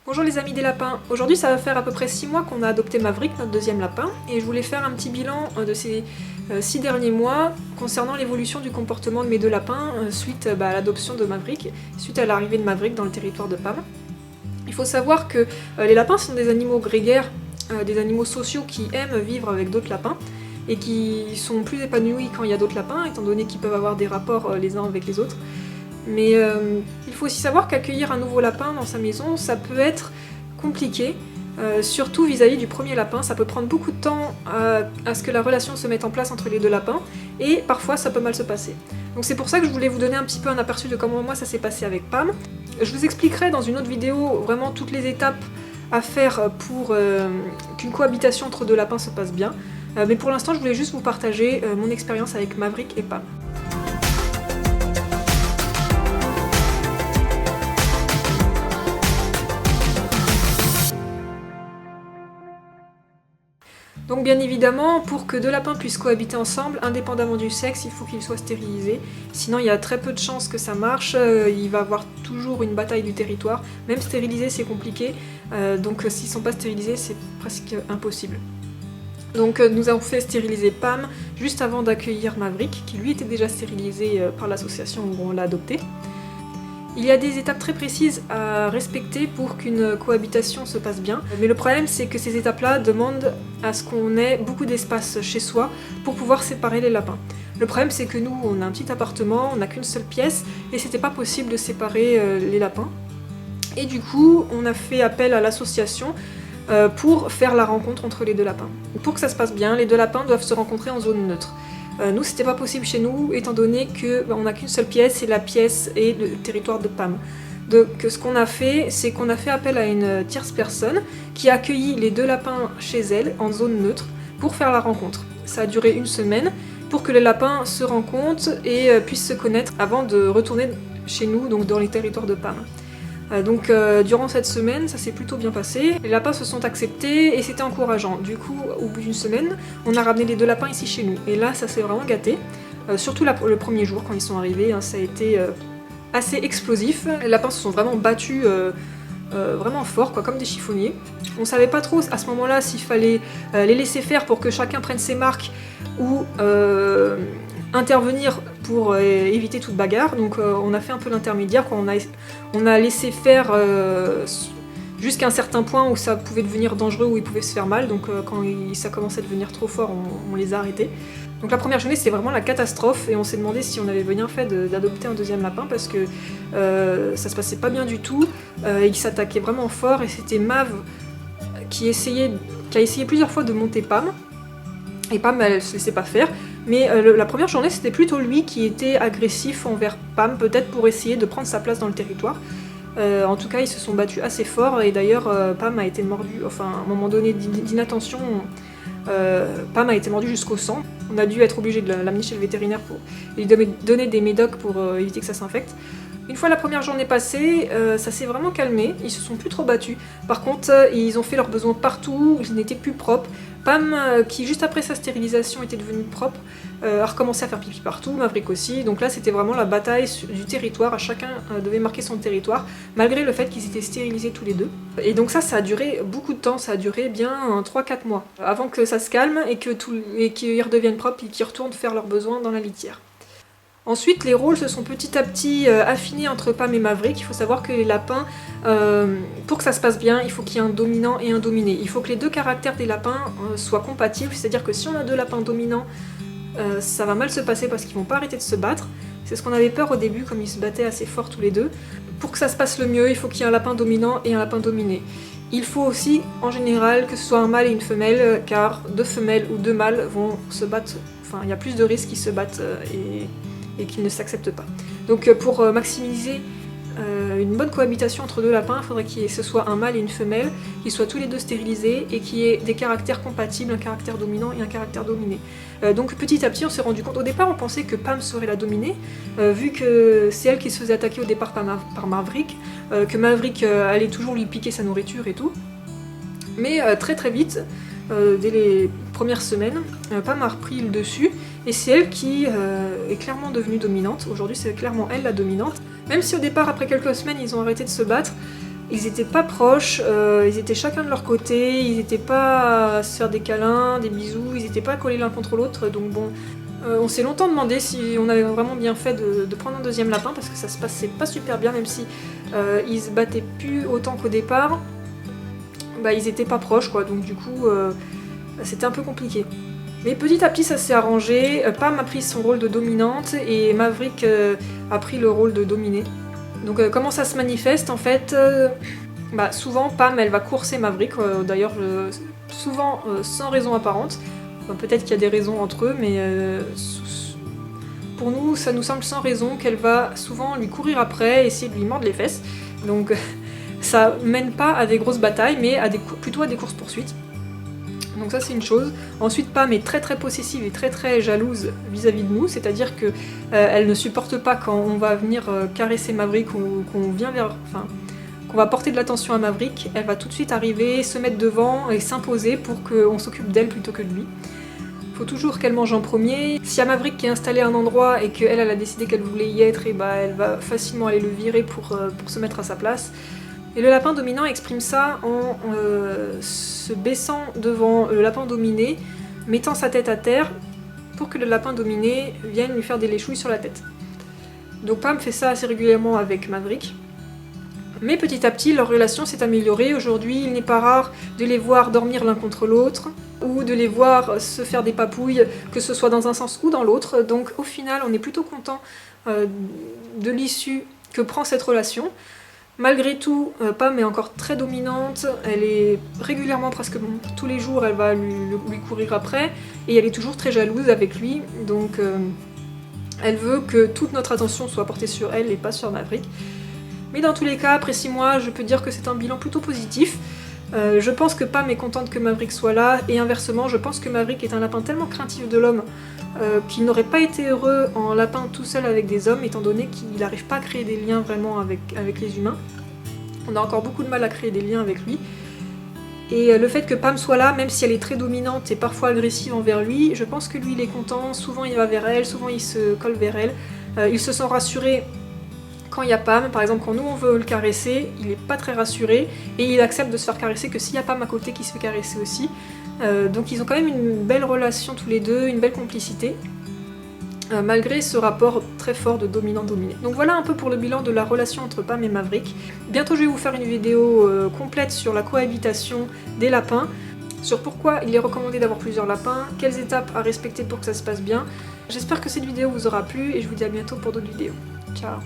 Bonjour les amis des lapins, aujourd'hui ça va faire à peu près 6 mois qu'on a adopté Maverick, notre deuxième lapin, et je voulais faire un petit bilan de ces 6 derniers mois concernant l'évolution du comportement de mes deux lapins suite à l'adoption de Maverick, suite à l'arrivée de Maverick dans le territoire de Pam. Il faut savoir que les lapins sont des animaux grégaires, des animaux sociaux qui aiment vivre avec d'autres lapins, et qui sont plus épanouis quand il y a d'autres lapins, étant donné qu'ils peuvent avoir des rapports les uns avec les autres. Mais il faut aussi savoir qu'accueillir un nouveau lapin dans sa maison, ça peut être compliqué, surtout vis-à-vis du premier lapin. Ça peut prendre beaucoup de temps à ce que la relation se mette en place entre les deux lapins, et parfois ça peut mal se passer. Donc c'est pour ça que je voulais vous donner un petit peu un aperçu de comment moi ça s'est passé avec Pam. Je vous expliquerai dans une autre vidéo vraiment toutes les étapes à faire pour qu'une cohabitation entre deux lapins se passe bien. Mais pour l'instant je voulais juste vous partager mon expérience avec Maverick et Pam. Donc bien évidemment, pour que deux lapins puissent cohabiter ensemble, indépendamment du sexe, il faut qu'ils soient stérilisés. Sinon il y a très peu de chances que ça marche, il va y avoir toujours une bataille du territoire. Même stériliser c'est compliqué, donc s'ils ne sont pas stérilisés c'est presque impossible. Donc nous avons fait stériliser Pam juste avant d'accueillir Maverick, qui lui était déjà stérilisé par l'association où on l'a adopté. Il y a des étapes très précises à respecter pour qu'une cohabitation se passe bien, mais le problème c'est que ces étapes-là demandent à ce qu'on ait beaucoup d'espace chez soi pour pouvoir séparer les lapins. Le problème c'est que nous, on a un petit appartement, on n'a qu'une seule pièce, et c'était pas possible de séparer les lapins. Et du coup, on a fait appel à l'association pour faire la rencontre entre les deux lapins. Pour que ça se passe bien, les deux lapins doivent se rencontrer en zone neutre. Nous, c'était pas possible chez nous, étant donné qu'on n'a qu'une seule pièce, et la pièce est le territoire de Pam. Donc ce qu'on a fait, c'est qu'on a fait appel à une tierce personne qui a accueilli les deux lapins chez elle, en zone neutre, pour faire la rencontre. Ça a duré une semaine, pour que les lapins se rencontrent et puissent se connaître avant de retourner chez nous, donc dans les territoires de Pam. Donc durant cette semaine, ça s'est plutôt bien passé. Les lapins se sont acceptés et c'était encourageant. Du coup, au bout d'une semaine, on a ramené les deux lapins ici chez nous. Et là, ça s'est vraiment gâté. Surtout le premier jour, quand ils sont arrivés, ça a été assez explosif. Les lapins se sont vraiment battus vraiment fort, comme des chiffonniers. On savait pas trop à ce moment-là s'il fallait les laisser faire pour que chacun prenne ses marques ou intervenir pour éviter toute bagarre. Donc on a fait un peu l'intermédiaire, on a laissé faire jusqu'à un certain point où ça pouvait devenir dangereux, où ils pouvaient se faire mal. Donc quand ça commençait à devenir trop fort, on les a arrêtés. Donc la première journée c'était vraiment la catastrophe, et on s'est demandé si on avait bien fait d'adopter un deuxième lapin, parce que ça se passait pas bien du tout, et ils s'attaquaient vraiment fort, et c'était Mav qui a essayé plusieurs fois de monter Pam, et Pam elle se laissait pas faire. Mais la première journée, c'était plutôt lui qui était agressif envers Pam, peut-être pour essayer de prendre sa place dans le territoire. En tout cas, ils se sont battus assez fort, et d'ailleurs, Pam a été mordue, enfin, à un moment donné d'inattention, Pam a été mordue jusqu'au sang. On a dû être obligé de l'amener chez le vétérinaire pour lui donner des médocs pour éviter que ça s'infecte. Une fois la première journée passée, ça s'est vraiment calmé, ils se sont plus trop battus. Par contre, ils ont fait leurs besoins partout, ils n'étaient plus propres. Pam, qui juste après sa stérilisation était devenue propre, a recommencé à faire pipi partout, Maverick aussi. Donc là, c'était vraiment la bataille du territoire, chacun devait marquer son territoire, malgré le fait qu'ils étaient stérilisés tous les deux. Et donc ça a duré beaucoup de temps, ça a duré bien 3-4 mois, avant que ça se calme et qu'ils redeviennent propres et qu'ils retournent faire leurs besoins dans la litière. Ensuite, les rôles se sont petit à petit affinés entre Pam et Maverick. Il faut savoir que les lapins, pour que ça se passe bien, il faut qu'il y ait un dominant et un dominé. Il faut que les deux caractères des lapins soient compatibles, c'est-à-dire que si on a deux lapins dominants, ça va mal se passer parce qu'ils vont pas arrêter de se battre. C'est ce qu'on avait peur au début, comme ils se battaient assez fort tous les deux. Pour que ça se passe le mieux, il faut qu'il y ait un lapin dominant et un lapin dominé. Il faut aussi, en général, que ce soit un mâle et une femelle, car deux femelles ou deux mâles vont se battre, enfin il y a plus de risques qu'ils se battent et qu'ils ne s'acceptent pas. Donc pour maximiser une bonne cohabitation entre deux lapins, il faudrait que ce soit un mâle et une femelle, qu'ils soient tous les deux stérilisés et qu'il y ait des caractères compatibles, un caractère dominant et un caractère dominé. Donc petit à petit on s'est rendu compte, au départ on pensait que Pam serait la dominée, vu que c'est elle qui se faisait attaquer au départ par Maverick, que Maverick allait toujours lui piquer sa nourriture et tout. Mais très très vite, dès les premières semaines, Pam a repris le dessus, et c'est elle qui est clairement devenue dominante. Aujourd'hui c'est clairement elle la dominante. Même si au départ, après quelques semaines, ils ont arrêté de se battre, Ils étaient pas proches, ils étaient chacun de leur côté, ils étaient pas à se faire des câlins, des bisous, ils étaient pas collés l'un contre l'autre, donc bon, on s'est longtemps demandé si on avait vraiment bien fait de prendre un deuxième lapin, parce que ça se passait pas super bien, même si ils se battaient plus autant qu'au départ, bah ils étaient pas proches quoi, donc du coup c'était un peu compliqué. Mais petit à petit ça s'est arrangé, Pam a pris son rôle de dominante et Maverick a pris le rôle de dominé. Donc comment ça se manifeste en fait, bah, souvent Pam elle va courser Maverick, d'ailleurs souvent sans raison apparente. Enfin, peut-être qu'il y a des raisons entre eux, mais pour nous ça nous semble sans raison qu'elle va souvent lui courir après, essayer de lui mordre les fesses. Donc ça mène pas à des grosses batailles, mais plutôt à des courses-poursuites. Donc ça c'est une chose. Ensuite Pam est très très possessive et très très jalouse vis-à-vis de nous, c'est-à-dire que elle ne supporte pas quand on va venir caresser Maverick ou qu'on vient qu'on va porter de l'attention à Maverick, elle va tout de suite arriver, se mettre devant et s'imposer pour qu'on s'occupe d'elle plutôt que de lui. Faut toujours qu'elle mange en premier. S'il y a Maverick qui est installé à un endroit et qu'elle a décidé qu'elle voulait y être, et bah elle va facilement aller le virer pour se mettre à sa place. Et le lapin dominant exprime ça en se baissant devant le lapin dominé, mettant sa tête à terre pour que le lapin dominé vienne lui faire des léchouilles sur la tête. Donc Pam fait ça assez régulièrement avec Maverick. Mais petit à petit, leur relation s'est améliorée. Aujourd'hui, il n'est pas rare de les voir dormir l'un contre l'autre, ou de les voir se faire des papouilles, que ce soit dans un sens ou dans l'autre. Donc au final, on est plutôt content de l'issue que prend cette relation. Malgré tout, Pam est encore très dominante, elle est régulièrement, presque tous les jours, elle va lui courir après, et elle est toujours très jalouse avec lui, donc elle veut que toute notre attention soit portée sur elle et pas sur Maverick. Mais dans tous les cas, après 6 mois, je peux dire que c'est un bilan plutôt positif. Je pense que Pam est contente que Maverick soit là, et inversement, je pense que Maverick est un lapin tellement craintif de l'homme qu'il n'aurait pas été heureux en lapin tout seul avec des hommes, étant donné qu'il n'arrive pas à créer des liens vraiment avec les humains. On a encore beaucoup de mal à créer des liens avec lui. Et le fait que Pam soit là, même si elle est très dominante et parfois agressive envers lui, je pense que lui il est content, souvent il va vers elle, souvent il se colle vers elle. Il se sent rassuré quand il y a Pam, par exemple quand nous on veut le caresser, il est pas très rassuré et il accepte de se faire caresser que s'il y a Pam à côté qui se fait caresser aussi. Donc ils ont quand même une belle relation tous les deux, une belle complicité, malgré ce rapport très fort de dominant-dominé. Donc voilà un peu pour le bilan de la relation entre Pam et Maverick. Bientôt je vais vous faire une vidéo complète sur la cohabitation des lapins, sur pourquoi il est recommandé d'avoir plusieurs lapins, quelles étapes à respecter pour que ça se passe bien. J'espère que cette vidéo vous aura plu et je vous dis à bientôt pour d'autres vidéos. Ciao.